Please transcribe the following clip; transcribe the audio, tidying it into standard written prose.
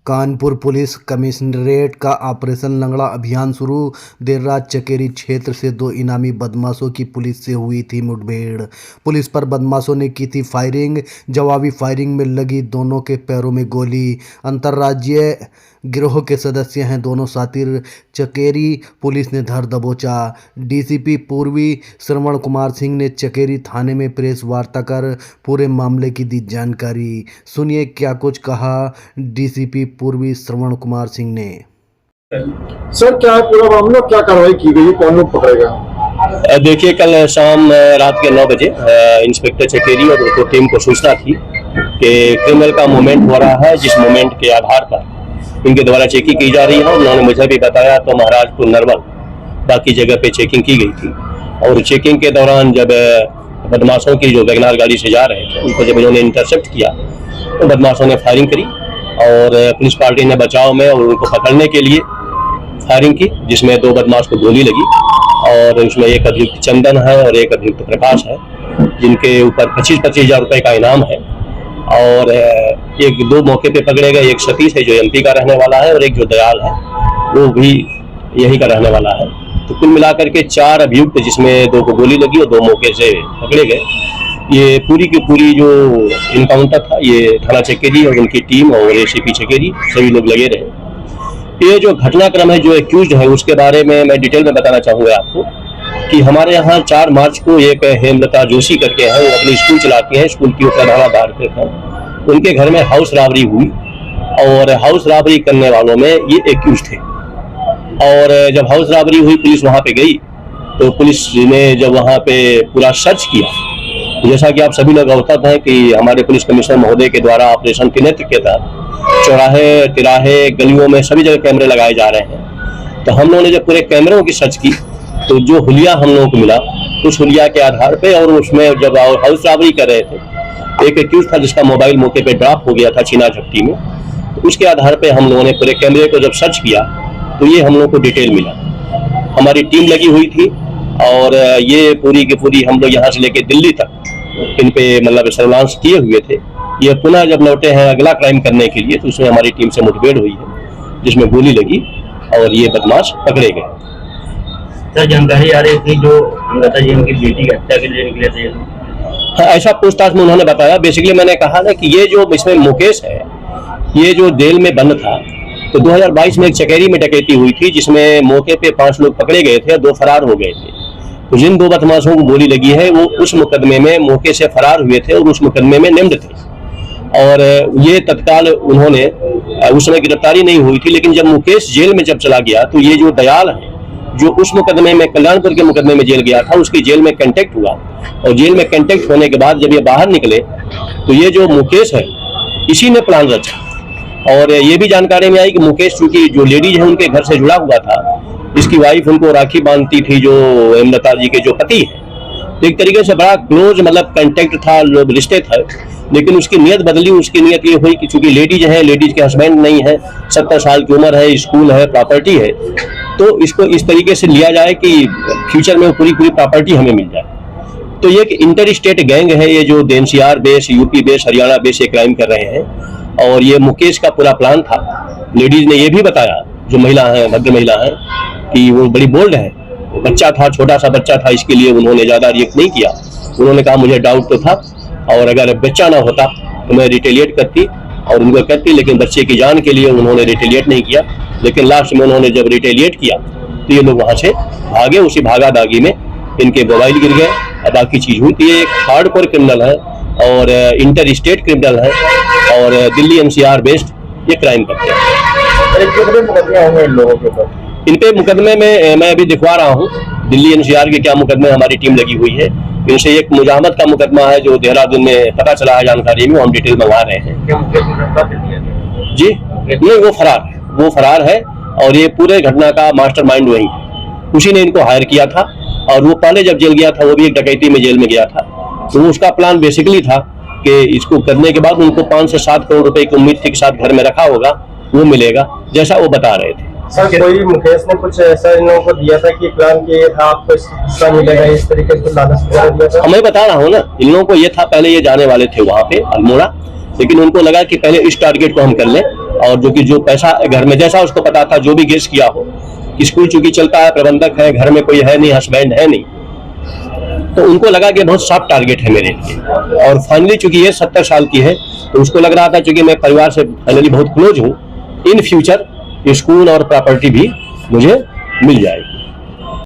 Kanpur police commissionerate का operation लंगड़ा अभियान शुरू। देर रात चकेरी क्षेत्र से दो इनामी बदमाशों की पुलिस से हुई थी मुठभेड़। पुलिस पर बदमाशों ने की थी फायरिंग। जवाबी फायरिंग में लगी दोनों के पैरों में गोली। अंतर्राज्यीय गिरोह के सदस्य हैं दोनों साथी। चकेरी पुलिस ने धर दबोचा। डीसीपी पूर्वी श्रवण कुमार सिंह ने चकेरी थाने में प्रेस वार्ता कर पूरे मामले की दी जानकारी। सुनिए क्या कुछ कहा डीसीपी पूर्वी श्रवण कुमार सिंह ने। सर क्या है पूरा मामला, क्या कार्रवाई की गई, कौन लोग पकड़ेगा? देखिए, कल शाम रात के 9 बजे इंस्पेक्टर चकेरी और उनको टीम को सूचना थी कि क्रिमिनल का मूवमेंट हो रहा है, जिस मूवमेंट के आधार पर इनके द्वारा चेकिंग की जा रही है। उन्होंने मुझे भी बताया तो महाराजपुर, नरवल, बाकी जगह पे चेकिंग की गई थी। और चेकिंग के दौरान जब बदमाशों की जो वैगनार गाड़ी से जा रहे थे उनको जब इन्होंने इंटरसेप्ट किया तो बदमाशों ने फायरिंग करी और पुलिस पार्टी ने बचाव में और उनको पकड़ने के लिए फायरिंग की, जिसमें 2 बदमाश को गोली लगी। और उसमें एक अभियुक्त चंदन है और एक अभियुक्त प्रकाश है, जिनके ऊपर 25-25 हज़ार रुपये का इनाम है। और एक 2 मौके पे पकड़े गए। एक सतीश है जो एमपी का रहने वाला है और एक जो दयाल है वो भी यही का रहने वाला है। तो कुल मिलाकर के 4 अभियुक्त, जिसमें 2 को गोली लगी और 2 मौके से पकड़े गए। ये पूरी की पूरी जो इनकाउंटर था, ये थाना चकेरी और उनकी टीम और एसीपी चकेरी सभी लोग लगे रहे। ये जो घटनाक्रम है, जो एक्यूज्ड है, उसके बारे में मैं डिटेल में बताना चाहूँगा आपको कि हमारे यहाँ 4 मार्च को एक हेमलता जोशी करके हैं, वो अपनी स्कूल चलाती हैं, स्कूल की प्रधानाध्यापक हैं। उनके घर में हाउस रॉबरी हुई और हाउस रॉबरी करने वालों में ये एक्यूज थे। और जब हाउस रॉबरी हुई, पुलिस वहाँ पे गई तो पुलिस ने जब वहाँ पे पूरा सर्च किया, जैसा कि आप सभी लोग अवगत हैं कि हमारे पुलिस कमिश्नर महोदय के द्वारा ऑपरेशन के नेतृत्व के तहत चौराहे, तिराहे, गलियों में सभी जगह कैमरे लगाए जा रहे हैं। तो हम लोगों ने जब पूरे कैमरों की सर्च की तो जो हुलिया हम लोगों को मिला, उस हुलिया के आधार पे और उसमें जब हाउस रॉबरी कर रहे थे, एक एक्यूज था जिसका मोबाइल मौके पे ड्रॉप हो गया था छीना झपटी में। तो उसके आधार पे हम लोगों ने पूरे कैमरे को जब सर्च किया तो ये हम लोगों को डिटेल मिला। हमारी टीम लगी हुई थी और ये पूरी की पूरी हम लोग यहाँ से लेके दिल्ली तक इन पे मतलब सर्विलांस किए हुए थे। ये पुनः जब लौटे हैं अगला क्राइम करने के लिए, तो उसमें हमारी टीम से मुठभेड़ हुई है, जिसमें गोली लगी और ये बदमाश पकड़े गए। सर, जानकारी आ रही थी जो अंगता जी उनकी बेटी की हत्या के लिए निकले थे। हाँ, ऐसा पूछताछ में उन्होंने बताया। बेसिकली मैंने कहा ना कि ये जो इसमें मुकेश है, ये जो जेल में बंद था, तो 2022 में एक चकेरी में डकैती हुई थी, जिसमें मौके पे 5 लोग पकड़े गए थे और 2 फरार हो गए थे। तो जिन 2 बदमाशों को गोली लगी है वो उस मुकदमे में मौके से फरार हुए थे और उस मुकदमे में नेम्ड थे। और ये तत्काल उन्होंने उस समय गिरफ्तारी नहीं हुई थी, लेकिन जब मुकेश जेल में जब चला गया तो ये जो दयाल है, जो उस मुकदमे में कल्याणपुर के मुकदमे में जेल गया था, उसकी जेल में कंटेक्ट हुआ। और जेल में कंटेक्ट होने के बाद जब ये बाहर निकले तो ये जो मुकेश है, इसी ने प्लान रचा। और ये भी जानकारी में आई कि मुकेश चूंकि जो लेडीज है उनके घर से जुड़ा हुआ था, इसकी वाइफ उनको राखी बांधती थी, जो हेमलता जी के जो पति है। तो एक तरीके से बड़ा क्लोज मतलब कंटेक्ट था, लोग रिश्ते थे। लेकिन उसकी नीयत बदली। उसकी नीयत ये हुई कि चूंकि लेडीज है, लेडीज के हस्बैंड नहीं है, 70 साल की उम्र है, स्कूल है, प्रॉपर्टी है, तो इसको इस तरीके से लिया जाए कि फ्यूचर में वो पूरी प्रॉपर्टी हमें मिल जाए। तो ये एक इंटर स्टेट गैंग है, ये जो NCR base, UP base, Haryana base ये क्राइम कर रहे हैं। और ये मुकेश का पूरा प्लान था। लेडीज ने ये भी बताया, जो महिला है, भद्र महिला है, कि वो बड़ी बोल्ड है। बच्चा था, छोटा सा बच्चा था, इसके लिए उन्होंने ज़्यादा रिएक्ट नहीं किया। उन्होंने कहा मुझे डाउट तो था और अगर बच्चा ना होता तो मैं रिटेलिएट करती और उनको करती, लेकिन बच्चे की जान के लिए उन्होंने रिटेलिएट नहीं किया। लेकिन लास्ट में उन्होंने जब रिटेलिएट किया तो ये लोग वहाँ से भागे। उसी भागा दागी में इनके मोबाइल गिर गए और बाकी चीज़ हुई। तो ये एक हार्डकोर क्रिमिनल है और इंटर स्टेट क्रिमिनल है और दिल्ली एनसीआर बेस्ड ये क्राइम करते हैं। कितने मुकदमे होंगे इन लोगों के ऊपर? इन पे मुकदमे में मैं अभी दिखवा रहा हूँ दिल्ली एनसीआर के क्या मुकदमे हमारी टीम लगी हुई है। इनसे एक मुजाहमत का मुकदमा है जो देहरादून में पता चला है जानकारी में, हम डिटेल मंगवा रहे हैं। जी नहीं, वो फरार है और ये पूरे घटना का मास्टरमाइंड वही है। उसी ने इनको हायर किया था और वो पहले जब जेल गया था वो भी एक डकैती में जेल में गया था। तो उसका प्लान बेसिकली था कि इसको करने के बाद उनको 5 से 7 करोड़ रुपए की उम्मीद थी के साथ घर में रखा होगा, वो मिलेगा, जैसा वो बता रहे थे। सर, कोई मुकेश ने कुछ ऐसा इन लोगों को दिया था कि प्लान किए था आपको हिस्सा मिलेगा, इस तरीके से लालच दिया था? मैं बता रहा हूँ ना, इन लोगों को ये था, पहले ये जाने वाले थे वहाँ पे अल्मोड़ा, लेकिन उनको लगा कि पहले इस टारगेट को हम कर लें और जो पैसा घर में जैसा उसको पता था, जो भी गेस किया हो कि स्कूल चूंकि चलता है, प्रबंधक है, घर में कोई है नहीं, हस्बैंड है नहीं, तो उनको लगा कि बहुत सॉफ्ट टारगेट है मेरे लिए। और फाइनली चूंकि ये 70 साल की है, तो उसको लग रहा था चूंकि मैं परिवार से फाइनली बहुत क्लोज हूँ, इन फ्यूचर स्कूल और प्रॉपर्टी भी मुझे मिल जाएगी।